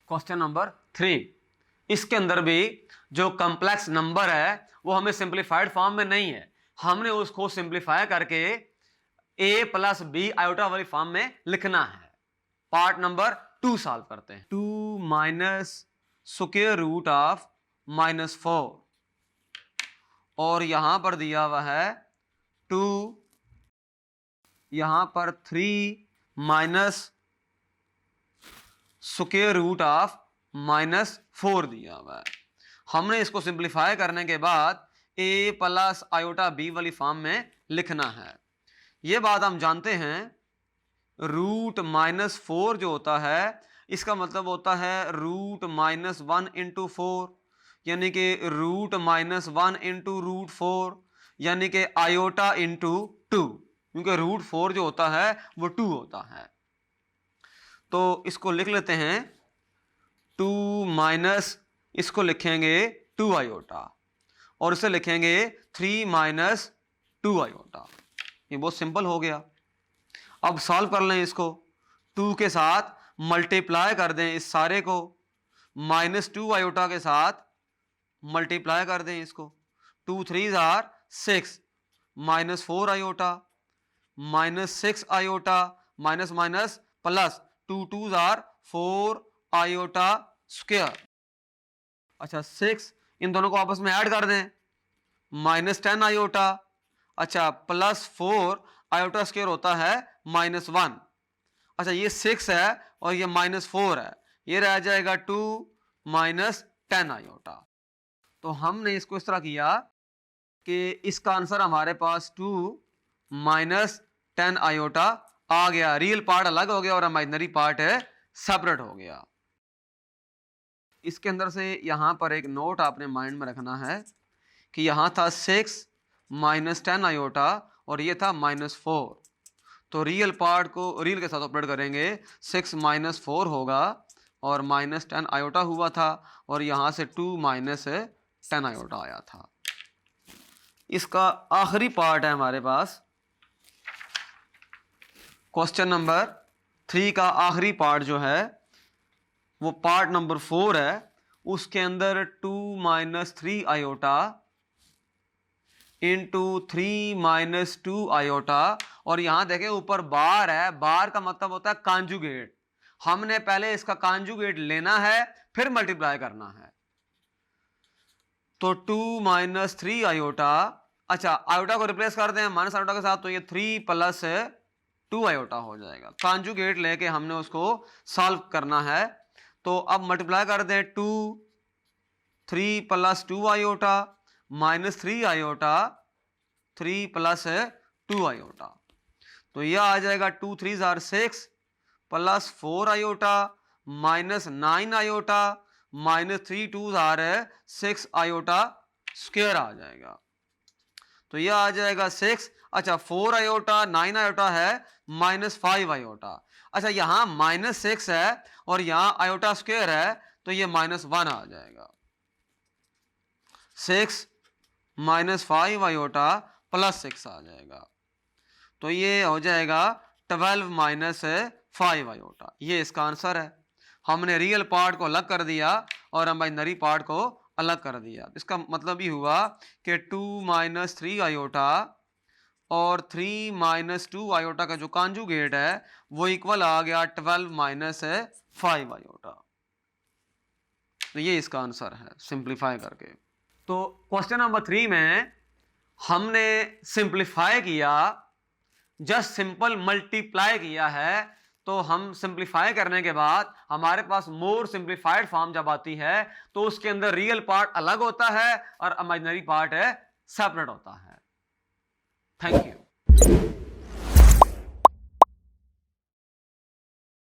Question number 3, इसके अंदर भी जो कॉम्प्लेक्स नंबर है वो हमें सिंप्लीफाइड फॉर्म में नहीं है, हमने उसको सिंप्लीफाई करके a प्लस बी आयोटा वाली फॉर्म में लिखना है। पार्ट नंबर 2 सॉल्व करते हैं। 2 माइनस स्क्वायर रूट ऑफ -4 और यहां पर दिया हुआ है 2, यहां पर 3 माइनस स्क्वायर रूट ऑफ -4 दिया हुआ है। हमने इसको सिंप्लीफाई करने के बाद a प्लस आयोटा बी वाली फॉर्म में लिखना है। ये बात हम जानते हैं, रूट -4 जो होता है इसका मतलब होता है रूट -1 इंटू 4, यानी कि रूट -1 इंटू रूट 4, यानी कि आयोटा इंटू 2, क्योंकि रूट 4 जो होता है वो 2 होता है। तो इसको लिख लेते हैं 2 माइनस, इसको लिखेंगे 2 आयोटा और इसे लिखेंगे 3 माइनस 2 आयोटा। ये बहुत सिंपल हो गया। अब सॉल्व कर लें इसको, 2 के साथ मल्टीप्लाई कर दें इस सारे को, -2 आयोटा के साथ मल्टीप्लाई कर दें इसको, 2 3 are 6, -4 iota, -6 iota, minus minus plus 2 2 are 4 iota square. अच्छा 6, इन दोनों को आपस में ऐड कर दें, -10 आयोटा, अच्छा प्लस 4 आयोटा स्क्वायर होता है -1। अच्छा ये 6 है और ये -4 है, ये रह जाएगा 2 -10 आयोटा। तो हमने इसको इस तरह किया कि इसका आंसर हमारे पास 2 -10 आयोटा आ गया। रियल पार्ट अलग हो गया और इमेजिनरी पार्ट है सेपरेट हो गया। इसके अंदर से यहां पर एक नोट आपने माइंड में रखना है कि यहां था 6 -10 आयोटा और ये था -4, तो रियल पार्ट को रियल के साथ ऑपरेट करेंगे, 6 -4 होगा और -10 आयोटा हुआ था और यहां से 2 -10 आयोटा आया था। इसका आखिरी पार्ट है हमारे पास, क्वेश्चन नंबर 3 का आखिरी पार्ट जो है वो पार्ट नंबर 4 है। उसके अंदर 2 -3 आयोटा इंटू 3 -2 आयोटा, और यहां देखें ऊपर बार है, बार का मतलब होता है कॉन्जुगेट। हमने पहले इसका कॉन्जुगेट लेना है फिर मल्टीप्लाई करना है। तो 2 -3 आयोटा, अच्छा आयोटा को रिप्लेस कर दें माइनस आयोटा के साथ, तो ये 3 + 2 आयोटा हो जाएगा। कॉन्जुगेट लेके हमने उसको सॉल्व करना है, तो अब मल्टीप्लाई कर दें 2 3 + 2 आयोटा -3 आयोटा 3 + 2 आयोटा, तो यह आ जाएगा 2 3 आर 6 + 4 आयोटा -9 आयोटा -3 2 आर 6 आयोटा स्क्वायर आ जाएगा। तो यह आ जाएगा 6, अच्छा 4 आयोटा 9 आयोटा है -5 आयोटा। अच्छा यहां -6 है और यहां आयोटा स्क्वायर है, तो यह -1 आ जाएगा। 6 -5 आयोटा +6 आ जाएगा, तो ये हो जाएगा 12 - 5 आयोटा। ये इसका आंसर है। हमने रियल पार्ट को अलग कर दिया और इमेजिनरी पार्ट को अलग कर दिया। इसका मतलब ये हुआ कि 2 -3 आयोटा और 3 - 2 आयोटा का जो कॉन्जुगेट है वो इक्वल आ गया 12 - 5 आयोटा। तो ये इसका आंसर है सिंप्लीफाई करके। तो क्वेश्चन नंबर 3 में हमने सिंप्लीफाई किया, जस्ट सिंपल मल्टीप्लाई किया है। तो हम सिंप्लीफाई करने के बाद हमारे पास मोर सिंप्लीफाइड फॉर्म जब आती है तो उसके अंदर रियल पार्ट अलग होता है और इमेजिनरी पार्ट है सेपरेट होता है। Thank you.